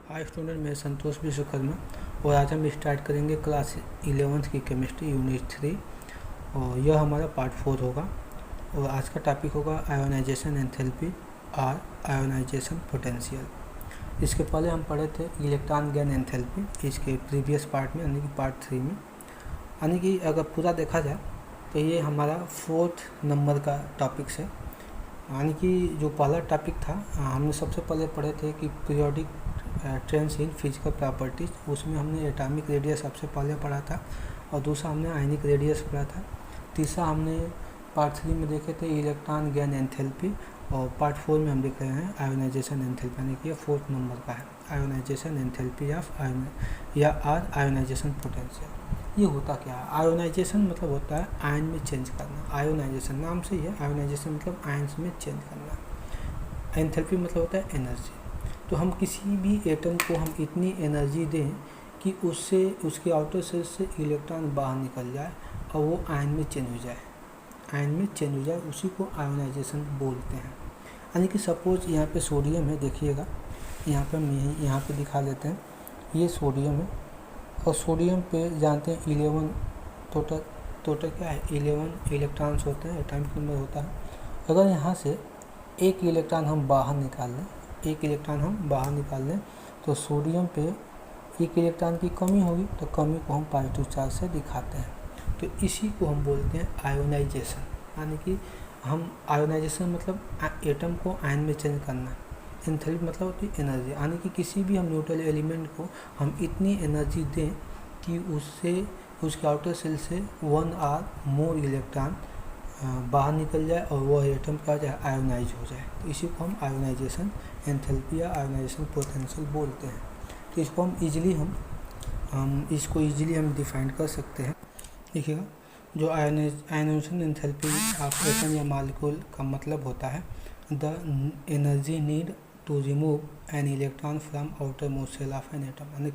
Hi student, मैं संतोष विश्वकर्मा और आज हम स्टार्ट करेंगे क्लास 11th की केमिस्ट्री यूनिट 3 और यह हमारा पार्ट 4 होगा। और आज का टॉपिक होगा आयोनाइजेशन एंथैल्पी और आयोनाइजेशन पोटेंशियल। इसके पहले हम पढ़े थे इलेक्ट्रॉन गेन एंथैल्पी इसके प्रीवियस पार्ट में, यानी कि पार्ट 3 में। यानी कि अगर पूरा देखा जाए तो ये हमारा 4th नंबर का टॉपिक है। यानी कि जो पहला टॉपिक था हमने सबसे पहले पढ़े थे कि periodic trends in physical properties, उसमें हमने एटॉमिक रेडियस सबसे पहले पढ़ा था और दूसरा हमने आयनिक रेडियस पढ़ा था। तीसरा हमने पार्ट 3 में देखे थे इलेक्ट्रॉन गेन एंथैल्पी और पार्ट 4 में हम देख रहे हैं आयोनाइजेशन एंथैल्पी, यानी कि ये 4th नंबर का है। Ionisation enthalpy of ionization potential. ये होता क्या है? आयोनाइजेशन मतलब होता है आयन में चेंज करना। आयोनाइजेशन नाम से ही है, आयोनाइजेशन मतलब आयन में चेंज करना। एंथैल्पी मतलब होता है एनर्जी। तो हम किसी भी एटम को हम इतनी एनर्जी दें कि उससे उसके आउटर सेल से इलेक्ट्रॉन बाहर निकल जाए और वो आयन में चेंज हो जाए, आयन में चेंज हो जाए, उसी को आयोनाइजेशन बोलते हैं। यानी कि सपोज यहाँ पे सोडियम है, देखिएगा यहाँ पे हम यहाँ पे दिखा देते हैं, ये सोडियम है और सोडियम पे जानते हैं 11 टोटल क्या है, 11 इलेक्ट्रॉन्स होते हैं, एटॉमिक नंबर होता है। अगर यहाँ से एक इलेक्ट्रॉन हम बाहर निकाल लें तो सोडियम पे एक इलेक्ट्रॉन की कमी होगी, तो कमी को हम पॉजिटिव चार्ज से दिखाते हैं। तो इसी को हम बोलते हैं आयोनाइजेशन। यानी कि हम आयोनाइजेशन मतलब एटम को आयन में चेंज करना। एंथैल्पी मतलब होती है एनर्जी, यानी कि किसी भी हम न्यूट्रल एलिमेंट को हम इतनी एनर्जी दें कि उससे उसके आउटर सेल से 1 और मोर इलेक्ट्रॉन बाहर निकल जाए और वह एटम क्या हो जाए, आयोनाइज हो जाए। तो इसी को हम आयोनाइजेशन एंथैल्पी या आयोनाइजेशन पोटेंशियल बोलते हैं। तो इसको हम इजीली हम डिफाइन कर सकते हैं। देखिएगा, जो आयोनाइजेशन एंथैल्पी ऑफ एटम या मॉलिक्यूल का मतलब होता है the energy need to remove an electron from outer most shell of an atom. यानी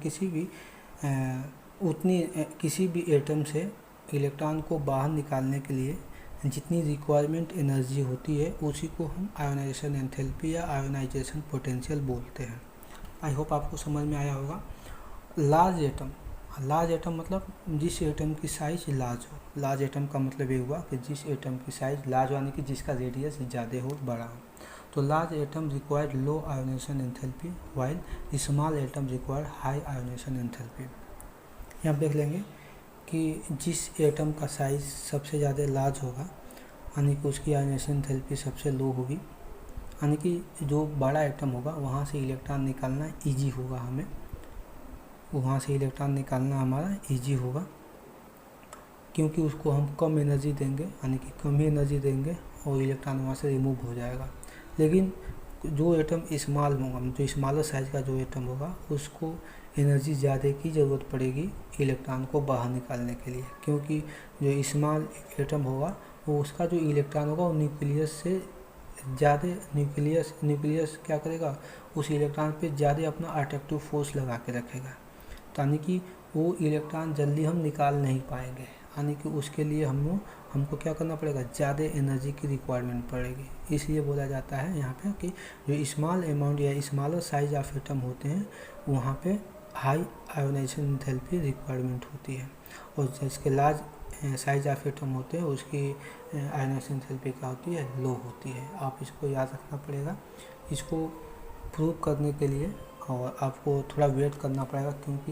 किसी भी एटम से इलेक्ट्रॉन को बाहर निकालने के लिए जितनी रिक्वायरमेंट एनर्जी होती है उसी को हम आयोनाइजेशन एंथैल्पी या आयोनाइजेशन पोटेंशियल बोलते हैं। आई होप आपको समझ में आया होगा। लार्ज एटम मतलब जिस एटम की साइज लार्ज हो। लार्ज एटम का मतलब ये हुआ कि जिस एटम की साइज लार्ज, यानी कि जिसका रेडियस ज़्यादा हो, बड़ा हो। तो large atom required low ionisation enthalpy while small atom required high ionisation enthalpy. यहाँ देख लेंगे कि जिस एटम का साइज सबसे ज़्यादा लार्ज होगा, यानी कि उसकी आयोनाइजेशन एंथैल्पी सबसे लो होगी। यानी कि जो बड़ा एटम होगा वहाँ से इलेक्ट्रॉन निकालना इजी होगा, हमें वहाँ से इलेक्ट्रॉन निकालना हमारा इजी होगा, क्योंकि उसको हम कम एनर्जी देंगे, यानी कि कम ही एनर्जी देंगे और इलेक्ट्रॉन वहाँ से रिमूव हो जाएगा। लेकिन जो एटम स्मॉल होगा, जो स्मॉलर साइज का जो एटम होगा, उसको एनर्जी ज़्यादा की ज़रूरत पड़ेगी इलेक्ट्रॉन को बाहर निकालने के लिए, क्योंकि जो स्मॉल एटम होगा वो उसका जो इलेक्ट्रॉन होगा वो न्यूक्लियस से ज़्यादा न्यूक्लियस क्या करेगा, उस इलेक्ट्रॉन पे ज़्यादा अपना अट्रैक्टिव फोर्स लगा के रखेगा। यानी कि वो इलेक्ट्रॉन जल्दी हम निकाल नहीं पाएंगे। यानी कि उसके लिए हमको क्या करना पड़ेगा, ज़्यादा एनर्जी की रिक्वायरमेंट पड़ेगी। इसलिए बोला जाता है यहाँ पे कि जो स्मॉल अमाउंट या स्मॉलर साइज ऑफ एटम होते हैं वहाँ पे हाई आयोनाइजेशन एंथैल्पी रिक्वायरमेंट होती है, और जिसके लार्ज साइज ऑफ एटम होते हैं उसकी आयोनाइजेशन एंथैल्पी क्या होती है, लो होती है। आप इसको याद रखना पड़ेगा। इसको प्रूव करने के लिए और आपको थोड़ा वेट करना पड़ेगा, क्योंकि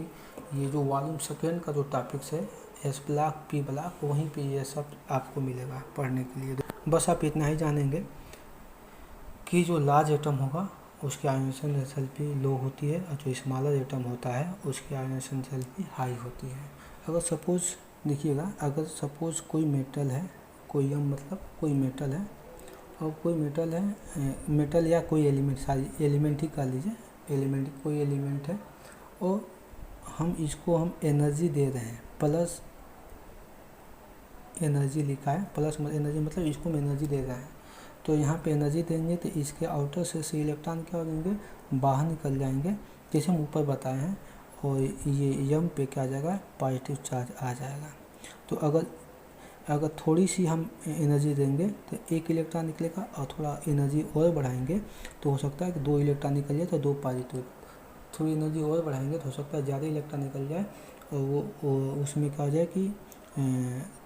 ये जो वॉल्यूम सेकेंड का जो टॉपिक्स है एस ब्लॉक पी ब्लॉक, वहीं पे ये सब आपको मिलेगा पढ़ने के लिए। बस आप इतना ही जानेंगे कि जो लार्ज एटम होगा उसकी आयोनाइजेशन एंथैल्पी लो होती है और जो स्मॉलर एटम होता है उसकी आयोनाइजेशन एंथैल्पी हाई होती है। अगर सपोज देखिएगा, अगर सपोज कोई मेटल है, कोई मेटल है और कोई मेटल या कोई एलिमेंट, सारी एलिमेंट ही कर लीजिए, कोई एलिमेंट है और हम एनर्जी दे रहे हैं, प्लस एनर्जी लिखा है, प्लस एनर्जी मतलब इसको हम एनर्जी दे रहे हैं। तो यहाँ पे एनर्जी देंगे तो इसके आउटर से इलेक्ट्रॉन क्या हो जाएंगे, बाहर निकल जाएंगे, जैसे हम ऊपर बताए हैं, और ये यम पे क्या आ जाएगा, पॉजिटिव चार्ज आ जाएगा। तो अगर थोड़ी सी हम एनर्जी देंगे तो एक इलेक्ट्रॉन निकलेगा, और थोड़ा एनर्जी और बढ़ाएंगे तो हो सकता है कि 2 इलेक्ट्रॉन निकल जाए तो 2 पॉजिटिव थोड़ी एनर्जी और बढ़ाएंगे तो हो सकता है ज़्यादा इलेक्ट्रॉन निकल जाए और वो उसमें क्या हो जाए कि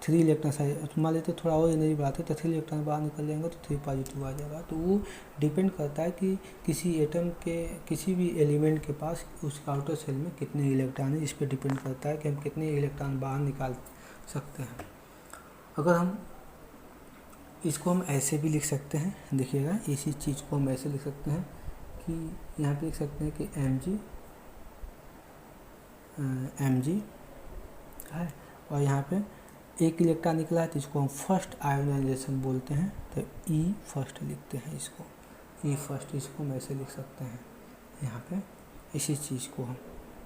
3 इलेक्ट्रॉन, मान लेते थोड़ा और एनर्जी बढ़ाते तो 3 इलेक्ट्रॉन बाहर निकल जाएंगे तो 3 पॉजिटिव आ जाएगा। तो वो डिपेंड करता है कि किसी एटम के किसी भी एलिमेंट के पास उसके आउटर सेल में कितने इलेक्ट्रॉन है, इस पर डिपेंड करता है कि हम कितने इलेक्ट्रॉन बाहर निकाल सकते हैं। अगर हम इसको हम ऐसे भी लिख सकते हैं, देखिएगा इसी चीज़ को हम ऐसे लिख सकते हैं कि यहाँ पे लिख सकते हैं कि mg है और यहाँ पे एक इलेक्ट्रॉन निकला है तो इसको हम फर्स्ट आयोनाइजेशन बोलते हैं, तो E फर्स्ट लिखते हैं इसको, E फर्स्ट, इसको हम ऐसे लिख सकते हैं यहाँ पे इसी चीज़ को हम।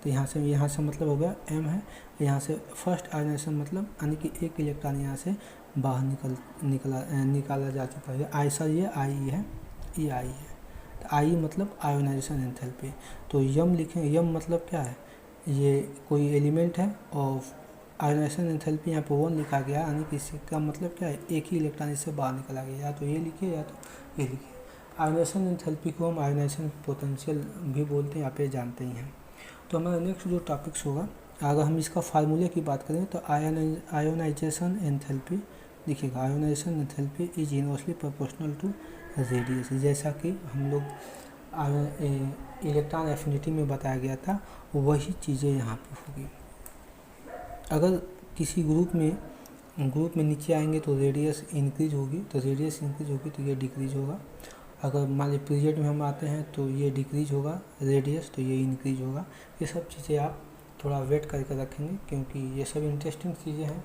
तो यहाँ से मतलब हो गया M है, यहाँ से फर्स्ट आयोनाइजेशन मतलब यानी कि एक इलेक्ट्रॉन यहाँ से बाहर निकाला जा चुका है। ये I है, ये I है, तो I मतलब आयोनाइजेशन एंथैल्पी। तो यम लिखें, यम मतलब क्या है, ये कोई एलिमेंट है और आयोनाइजेशन एंथैल्पी यहाँ पे 1 लिखा गया, यानी कि इसका मतलब क्या है, एक ही इलेक्ट्रॉन इससे बाहर निकला गया, या तो ये लिखिए या तो ये लिखिए। आयोनाइजेशन एंथैल्पी को हम आयोनाइजेशन पोटेंशियल भी बोलते हैं, आप ये जानते ही हैं। तो हमारा नेक्स्ट जो टॉपिक्स होगा, अगर हम इसका फार्मूले की बात करें तो आयोनाइजेशन एंथैल्पी देखिएगा, ionization enthalpy is inversely proportional to radius, जैसा कि हम लोग इलेक्ट्रॉन एफिनिटी में बताया गया था, वही चीज़ें यहाँ पे होगी। अगर किसी ग्रुप में नीचे आएंगे तो रेडियस इंक्रीज होगी, तो रेडियस इंक्रीज होगी तो ये डिक्रीज होगा। अगर मान लीजिए पीरियड में हम आते हैं तो ये डिक्रीज होगा रेडियस, तो ये इंक्रीज होगा। ये सब चीज़ें आप थोड़ा वेट करके रखेंगे, क्योंकि ये सब इंटरेस्टिंग चीज़ें हैं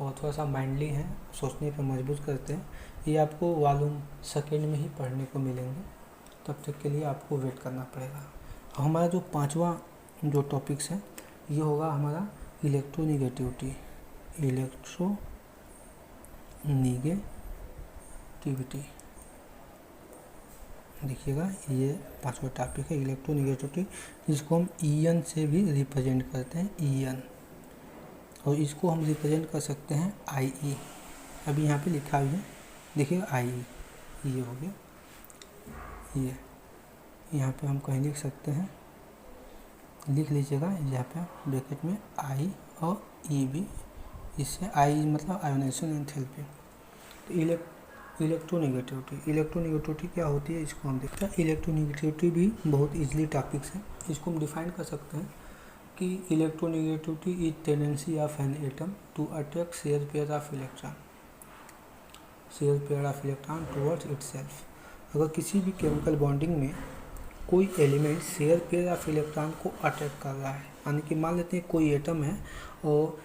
और थोड़ा सा माइंडली हैं, सोचने पर मजबूर करते हैं। ये आपको वॉल्यूम सेकेंड में ही पढ़ने को मिलेंगे, तब तक के लिए आपको वेट करना पड़ेगा। हमारा जो 5वां जो टॉपिक्स है ये होगा हमारा इलेक्ट्रोनिगेटिविटी। देखिएगा ये 5वां टॉपिक है इलेक्ट्रोनिगेटिविटी, जिसको हम EN से भी रिप्रेजेंट करते हैं, EN, और इसको हम रिप्रेजेंट कर सकते हैं IE। अभी यहाँ पे लिखा हुआ है देखिएगा IE, ये हो गया, ये यहाँ पे हम कहीं लिख सकते हैं, लिख लीजिएगा यहाँ पे ब्रैकेट में I और E भी, इससे I मतलब आयोनाइजेशन एंथैल्पी। तो इलेक्ट्रोनिगेटिविटी क्या होती है, इसको हम देखते हैं। इलेक्ट्रोनिगेटिविटी भी बहुत इजीली टॉपिक्स है, इसको हम डिफाइन कर सकते हैं कि electronegativity is tendency of an atom to attract share pair of electron towards itself. अगर किसी भी केमिकल बॉन्डिंग में कोई element share pair of electron को अट्रैक्ट कर रहा है, यानी कि मान लेते हैं कोई एटम है और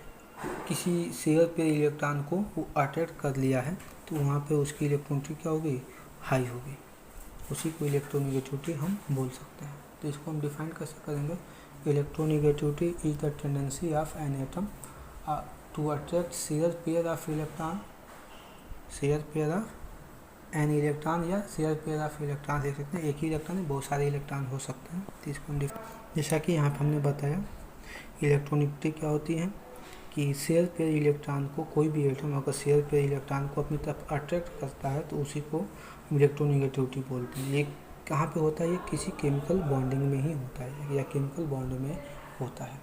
किसी शेयर पेयर इलेक्ट्रॉन को वो अट्रैक्ट कर लिया है, तो वहाँ पे उसकी इलेक्ट्रोनिगेटिविटी क्या होगी, हाई होगी, उसी को इलेक्ट्रोनिगेटिविटी हम बोल सकते हैं। तो इसको हम डिफाइन कैसे करेंगे, electronegativity is the tendency of an atom to attract share pair of electron an electron, या शेयर पेयर ऑफ इलेक्ट्रॉन देख सकते हैं, एक ही इलेक्ट्रॉन है, बहुत सारे इलेक्ट्रॉन हो सकते हैं। तो इसको हम जैसा कि यहाँ पर हमने बताया इलेक्ट्रोनिगेटिविटी क्या होती है कि शेयर पेयर इलेक्ट्रॉन को, कोई भी एटम अगर शेयर पेयर इलेक्ट्रॉन को अपनी तरफ अट्रैक्ट करता है तो उसी को इलेक्ट्रोनिगेटिविटी बोलते हैं। ये कहाँ पे होता है, ये किसी केमिकल बॉन्डिंग में ही होता है या केमिकल बॉन्ड में होता है।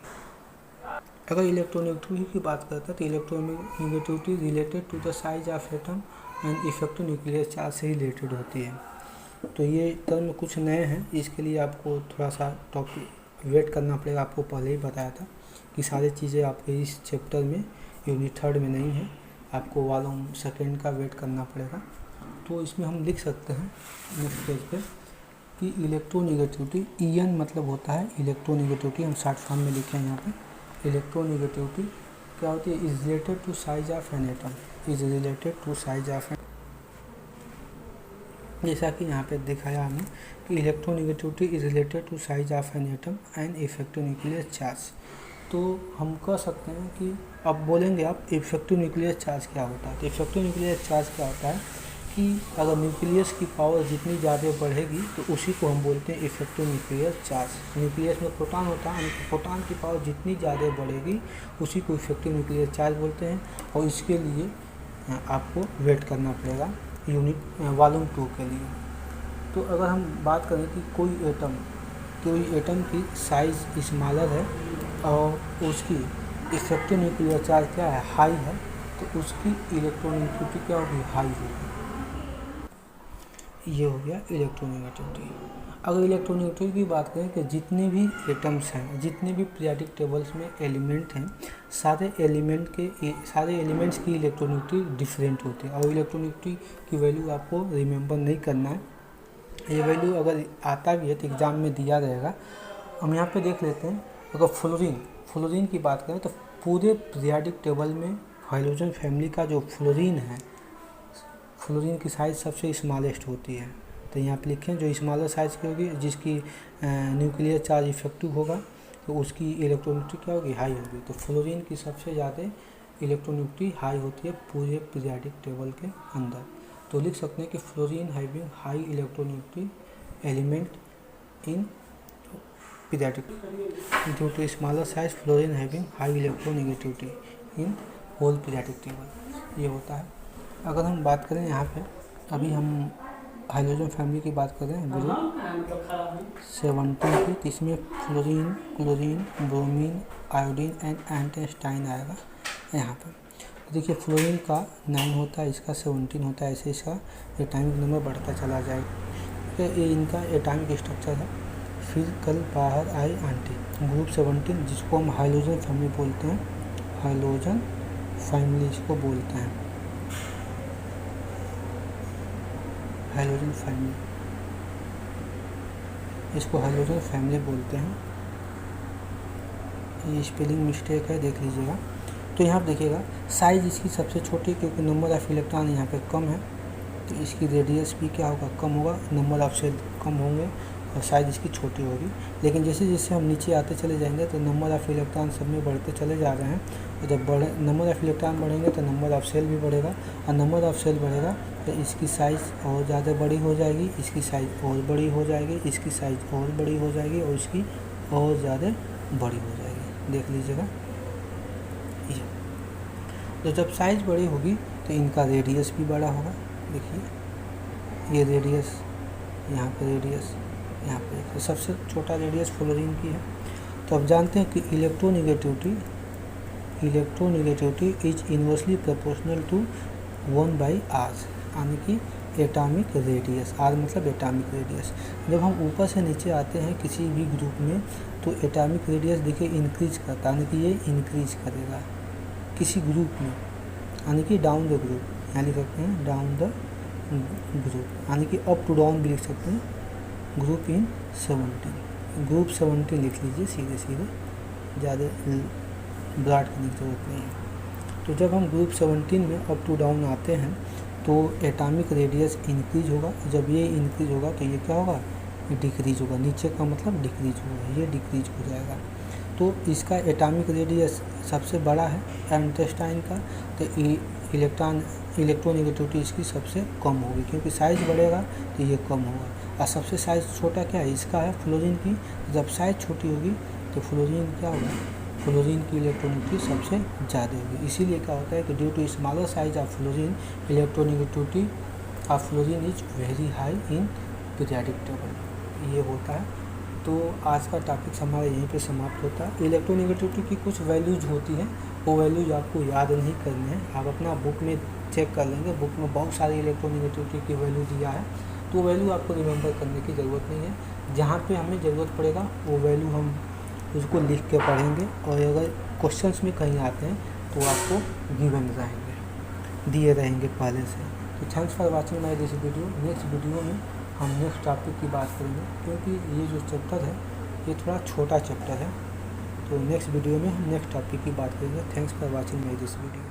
अगर इलेक्ट्रोनिगेटिविटी की बात करते हैं तो electronegativity related to the size of atom and effective nuclear charge से रिलेटेड होती है। तो ये टर्म कुछ नए हैं, इसके लिए आपको थोड़ा सा टॉपिक वेट करना पड़ेगा। आपको पहले ही बताया था कि सारी चीज़ें आपके इस चैप्टर में यूनिट 3 में नहीं है, आपको वॉल्यूम सेकेंड का वेट करना पड़ेगा। तो इसमें हम लिख सकते हैं नेक्स्ट पेज पे कि इलेक्ट्रोनिगेटिविटी EN मतलब होता है इलेक्ट्रोनिगेटिविटी, हम शॉर्ट फॉर्म में लिखे हैं यहाँ पे। इलेक्ट्रोनिगेटिविटी क्या होती है, is related to size of an atom, is related to size of an, जैसा कि यहाँ पे दिखाया हमने कि electronegativity is related to size of an atom and effective nuclear charge. तो हम कह सकते हैं कि अब बोलेंगे आप इफेक्टिव न्यूक्लियर चार्ज क्या होता है। तो इफेक्टिव न्यूक्लियर चार्ज क्या होता है कि अगर न्यूक्लियस की पावर जितनी ज़्यादा बढ़ेगी तो उसी को हम बोलते हैं इफेक्टिव न्यूक्लियर चार्ज। न्यूक्लियस में प्रोटॉन होता है, प्रोटॉन की पावर जितनी ज़्यादा बढ़ेगी उसी को इफेक्टिव न्यूक्लियर चार्ज बोलते हैं। और इसके लिए आपको वेट करना पड़ेगा यूनिट वॉल्यूम 2 के लिए। तो अगर हम बात करें कि कोई एटम कोई एटम की साइज स्मॉलर है और उसकी इफेक्टिव न्यूक्लियर चार्ज क्या है, हाई है, तो उसकी इलेक्ट्रोनेगेटिविटी क्या होगी, हाई होगी। ये हो गया इलेक्ट्रोनेगेटिविटी। अगर इलेक्ट्रोनेगेटिविटी की बात करें कि जितने भी एटम्स हैं, जितने भी पीरियोडिक टेबल्स में एलिमेंट हैं, सारे एलिमेंट्स की इलेक्ट्रोनेगेटिविटी डिफरेंट होती है और इलेक्ट्रोनेगेटिविटी की वैल्यू आपको रिमेंबर नहीं करना है। ये वैल्यू अगर आता भी है तो एग्ज़ाम में दिया रहेगा। हम यहाँ पे देख लेते हैं। अगर फ्लोरीन की बात करें तो पूरे पीरियोडिक टेबल में हाइड्रोजन फैमिली का जो फ्लोरीन है, फ्लोरीन की साइज़ सबसे स्मॉलेस्ट होती है। तो यहाँ पे लिखें जो स्मॉलर साइज़ की होगी, जिसकी न्यूक्लियर चार्ज इफेक्टिव होगा, तो उसकी इलेक्ट्रोनेगेटिविटी क्या होगी, हाई होगी। तो फ्लोरीन की सबसे ज़्यादा इलेक्ट्रोनेगेटिविटी हाई होती है पूरे पीरियोडिक टेबल के अंदर। तो लिख सकते हैं कि fluorine having high electronegative element in periodic due to smaller size, fluorine having high electronegativity in whole periodic table, ये होता है। अगर हम बात करें यहाँ पे, अभी हम हाइड्रोजन फैमिली की बात कर रहे हैं ग्रुप 17 की, तो इसमें fluorine, chlorine, bromine, iodine and astatine आएगा यहाँ पर। देखिए फ्लोरीन का 9 होता है, इसका 17 होता है, ऐसे इसका एटॉमिक नंबर बढ़ता चला जाएगा। ये इनका एटॉमिक स्ट्रक्चर है। फिर कल बाहर आई आंटी ग्रुप 17, जिसको हम हाइड्रोजन फैमिली बोलते हैं, हाइड्रोजन फैमिली इसको बोलते हैं, हाइड्रोजन फैमिली, इसको हाइड्रोजन फैमिली बोलते हैं। ये स्पेलिंग मिस्टेक है, देख लीजिएगा। तो यहाँ पर देखिएगा साइज़ इसकी सबसे छोटी, क्योंकि नंबर ऑफ इलेक्ट्रॉन यहाँ पे कम है, तो इसकी रेडियस भी क्या होगा, कम होगा, नंबर ऑफ सेल कम होंगे और साइज़ इसकी छोटी होगी। लेकिन जैसे जैसे हम नीचे आते चले जाएंगे तो नंबर ऑफ इलेक्ट्रॉन सब में बढ़ते चले जा रहे हैं, और जब नंबर ऑफ इलेक्ट्रॉन बढ़ेंगे तो नंबर ऑफ सेल भी बढ़ेगा, और नंबर ऑफ सेल बढ़ेगा तो इसकी साइज़ और ज़्यादा बड़ी हो जाएगी, इसकी साइज़ और बड़ी हो जाएगी, इसकी साइज़ और बड़ी हो जाएगी, और इसकी और ज़्यादा बड़ी हो जाएगी। देख लीजिएगा। तो जब साइज़ बड़ी होगी तो इनका रेडियस भी बड़ा होगा। देखिए ये रेडियस, यहाँ पे रेडियस, यहाँ पे, तो सबसे छोटा रेडियस फ्लोरीन की है। तो अब जानते हैं कि electronegativity is inversely proportional to 1/r, यानी कि एटॉमिक रेडियस। आर मतलब एटॉमिक रेडियस। जब हम ऊपर से नीचे आते हैं किसी भी ग्रुप में तो एटॉमिक रेडियस देखिए इंक्रीज करता है, यानी कि ये इंक्रीज करेगा किसी ग्रुप में, यानी कि डाउन द ग्रुप, यहाँ लिख सकते हैं डाउन द ग्रुप, यानी कि अप टू डाउन भी लिख सकते हैं। ग्रुप इन 17, ग्रुप 17 लिख लीजिए सीधे सीधे, ज़्यादा ब्राड करने की जरूरत नहीं है। तो जब हम ग्रुप 17 में अप टू डाउन आते हैं तो एटॉमिक रेडियस इंक्रीज होगा। जब ये इंक्रीज होगा तो ये क्या होगा, डिक्रीज होगा। नीचे का मतलब डिक्रीज होगा, ये डिक्रीज हो जाएगा। तो इसका एटॉमिक रेडियस सबसे बड़ा है एंटीस्टाइन का, तो इलेक्ट्रोनेगेटिविटी इसकी सबसे कम होगी, क्योंकि साइज़ बढ़ेगा तो ये कम होगा। और सबसे साइज़ छोटा क्या है, इसका है फ्लोरीन की। जब साइज़ छोटी होगी तो फ्लोरीन क्या होगा, फ्लोरीन की इलेक्ट्रोनेगेटिविटी सबसे ज़्यादा होगी। इसीलिए क्या होता है कि due to smaller size of fluorine, electronegativity of fluorine is very high in periodic table, ये होता है। तो आज का टॉपिक हमारा यहीं पे समाप्त होता है। इलेक्ट्रोनेगेटिविटी की कुछ वैल्यूज़ होती हैं, वो वैल्यूज़ आपको याद नहीं करनी है, आप अपना बुक में चेक कर लेंगे। बुक में बहुत सारी इलेक्ट्रोनेगेटिविटी की वैल्यू दिया है, तो वैल्यू आपको रिमेंबर करने की ज़रूरत नहीं है। जहाँ पे हमें ज़रूरत पड़ेगा वो वैल्यू हम उसको लिख के पढ़ेंगे, और अगर क्वेश्चंस में कहीं आते हैं तो आपको गिवन रहेंगे, दिए रहेंगे पहले से। तो thanks for watching my this video. Next video में हम नेक्स्ट टॉपिक की बात करेंगे, क्योंकि ये जो चैप्टर है ये थोड़ा छोटा चैप्टर है। तो नेक्स्ट वीडियो में हम नेक्स्ट टॉपिक की बात करेंगे। Thanks for watching my this video.